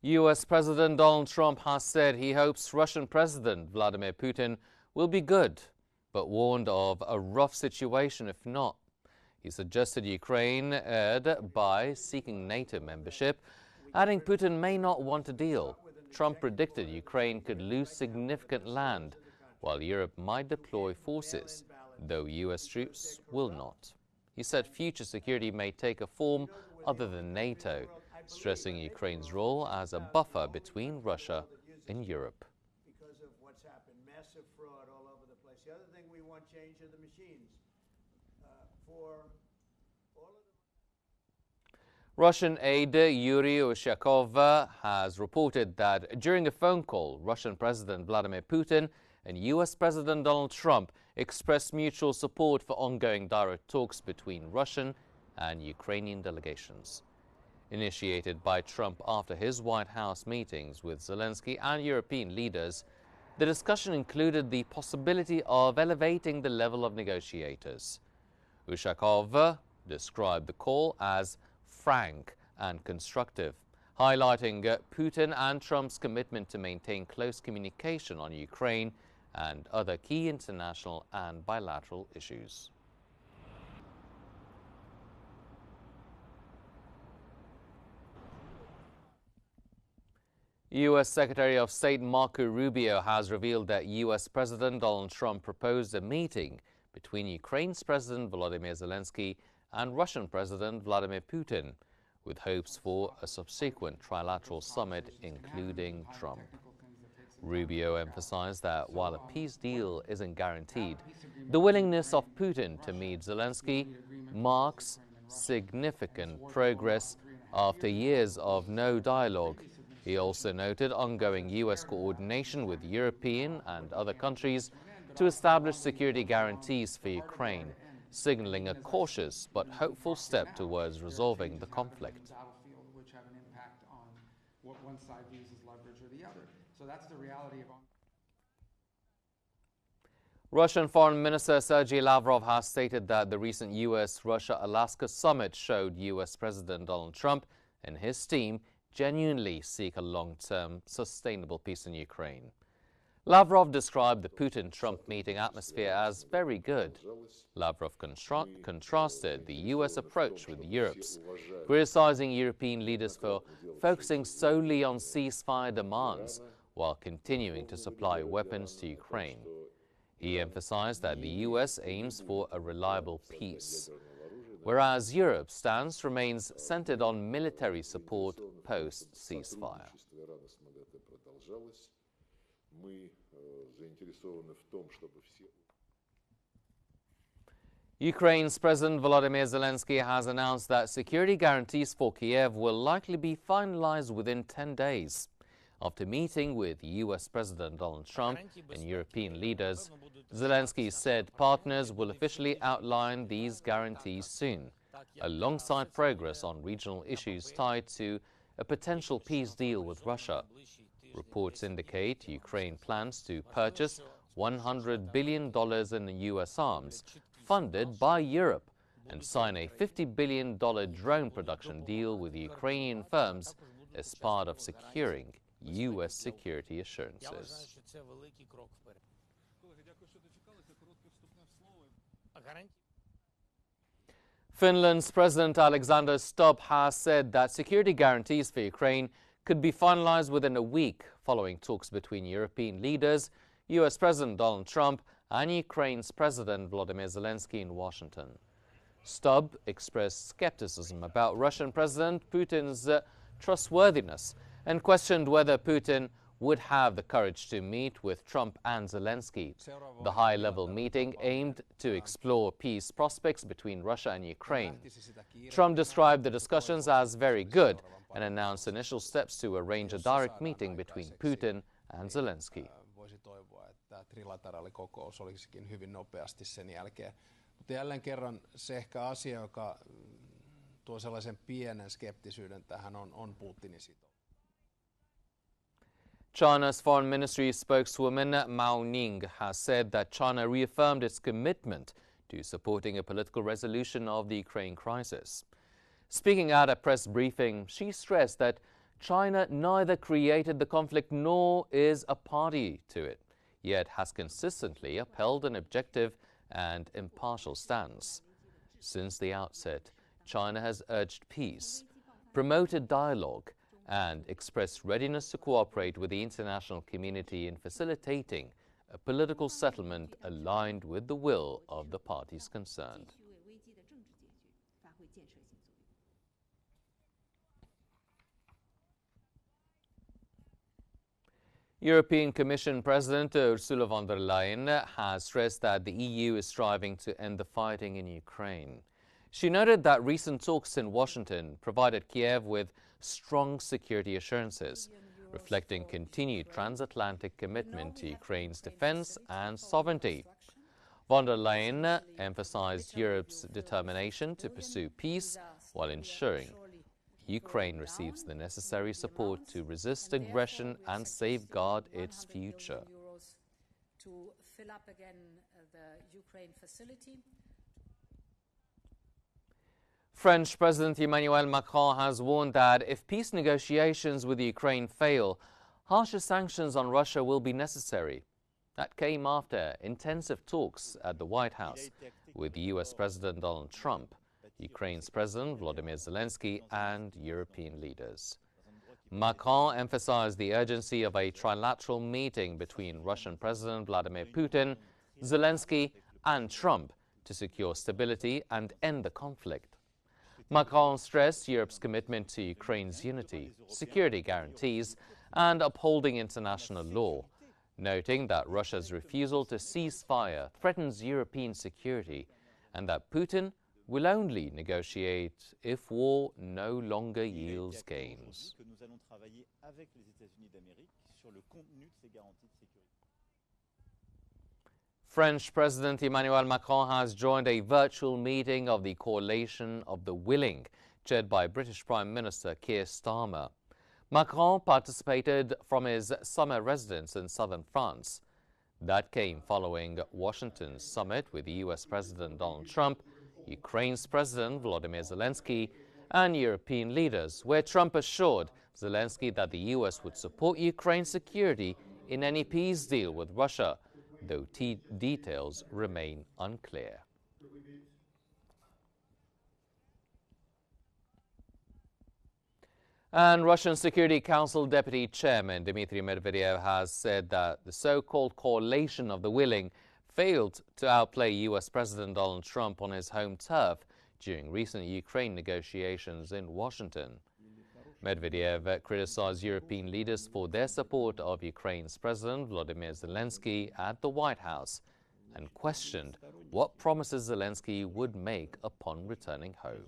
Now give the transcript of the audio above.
U.S. President Donald Trump has said he hopes Russian President Vladimir Putin will be good, but warned of a rough situation if not. He suggested Ukraine erred by seeking NATO membership, adding Putin may not want a deal. Trump predicted Ukraine could lose significant land, while Europe might deploy forces, though U.S. troops will not. He said future security may take a form other than NATO, stressing Ukraine's role as a buffer between Russia and Europe. Because of what's happened, massive fraud all over the place. The other thing we want change are the machines. For all of the Russian aide Yuri Ushakov has reported that during a phone call, Russian President Vladimir Putin and U.S. President Donald Trump expressed mutual support for ongoing direct talks between Russian and Ukrainian delegations. Initiated by Trump after his White House meetings with Zelensky and European leaders, the discussion included the possibility of elevating the level of negotiators. Ushakov described the call as frank and constructive, highlighting Putin and Trump's commitment to maintain close communication on Ukraine and other key international and bilateral issues. U.S. Secretary of State Marco Rubio has revealed that U.S. President Donald Trump proposed a meeting between Ukraine's President Volodymyr Zelensky and Russian President Vladimir Putin, with hopes for a subsequent trilateral summit including Trump. Rubio emphasized that while a peace deal isn't guaranteed, the willingness of Putin to meet Zelensky marks significant progress after years of no dialogue. He also noted ongoing U.S. coordination with European and other countries to establish security guarantees for Ukraine, signaling a cautious but hopeful step towards resolving the conflict. Which have an impact on what one side views as leverage or the other. So that's the reality of. Russian Foreign Minister Sergei Lavrov has stated that the recent U.S.-Russia-Alaska summit showed U.S. President Donald Trump and his team genuinely seek a long-term, sustainable peace in Ukraine. Lavrov described the Putin-Trump meeting atmosphere as very good. Lavrov contrasted the U.S. approach with Europe's, criticizing European leaders for focusing solely on ceasefire demands while continuing to supply weapons to Ukraine. He emphasized that the U.S. aims for a reliable peace, whereas Europe's stance remains centered on military support post-ceasefire. Ukraine's President Volodymyr Zelensky has announced that security guarantees for Kiev will likely be finalized within 10 days. After meeting with U.S. President Donald Trump and European leaders, Zelensky said partners will officially outline these guarantees soon, alongside progress on regional issues tied to a potential peace deal with Russia. Reports indicate Ukraine plans to purchase $100 billion in U.S. arms, funded by Europe, and sign a $50 billion drone production deal with Ukrainian firms as part of securing U.S. security assurances. Finland's President Alexander Stubb has said that security guarantees for Ukraine could be finalized within a week following talks between European leaders, U.S. President Donald Trump and Ukraine's President Volodymyr Zelensky in Washington. Stubb expressed skepticism about Russian President Putin's trustworthiness and questioned whether Putin would have the courage to meet with Trump and Zelensky. The high-level meeting aimed to explore peace prospects between Russia and Ukraine. Trump described the discussions as very good and announced initial steps to arrange a direct meeting between Putin and Zelensky. Voisi toivoa, että trilateraalikokous olisikin hyvin nopeasti sen jälkeen. Mutta jälleen kerran se ehkä asia, joka tuo sellaisen pienen skeptisyyden tähän on Putinin sitoutuminen. China's Foreign Ministry spokeswoman Mao Ning has said that China reaffirmed its commitment to supporting a political resolution of the Ukraine crisis. Speaking at a press briefing, she stressed that China neither created the conflict nor is a party to it, yet has consistently upheld an objective and impartial stance. Since the outset, China has urged peace, promoted dialogue, and expressed readiness to cooperate with the international community in facilitating a political settlement aligned with the will of the parties concerned. European Commission President Ursula von der Leyen has stressed that the EU is striving to end the fighting in Ukraine. She noted that recent talks in Washington provided Kiev with strong security assurances, reflecting continued transatlantic commitment to Ukraine's defense and sovereignty. Von der Leyen emphasized Europe's determination to pursue peace while ensuring Ukraine receives the necessary support to resist aggression and safeguard its future. To fill up again the Ukraine facility. French President Emmanuel Macron has warned that if peace negotiations with Ukraine fail, harsher sanctions on Russia will be necessary. That came after intensive talks at the White House with US President Donald Trump, Ukraine's President Volodymyr Zelensky, and European leaders. Macron emphasized the urgency of a trilateral meeting between Russian President Vladimir Putin, Zelensky, and Trump to secure stability and end the conflict. Macron stressed Europe's commitment to Ukraine's unity, security guarantees, and upholding international law, noting that Russia's refusal to cease fire threatens European security and that Putin will only negotiate if war no longer yields gains. French President Emmanuel Macron has joined a virtual meeting of the Coalition of the Willing, chaired by British Prime Minister Keir Starmer. Macron participated from his summer residence in southern France. That came following Washington's summit with US President Donald Trump, Ukraine's President Volodymyr Zelensky, and European leaders, where Trump assured Zelensky that the US would support Ukraine's security in any peace deal with Russia, though details remain unclear. And Russian Security Council Deputy Chairman Dmitry Medvedev has said that the so-called Coalition of the Willing failed to outplay US President Donald Trump on his home turf during recent Ukraine negotiations in Washington. Medvedev criticized European leaders for their support of Ukraine's President Volodymyr Zelensky at the White House and questioned what promises Zelensky would make upon returning home.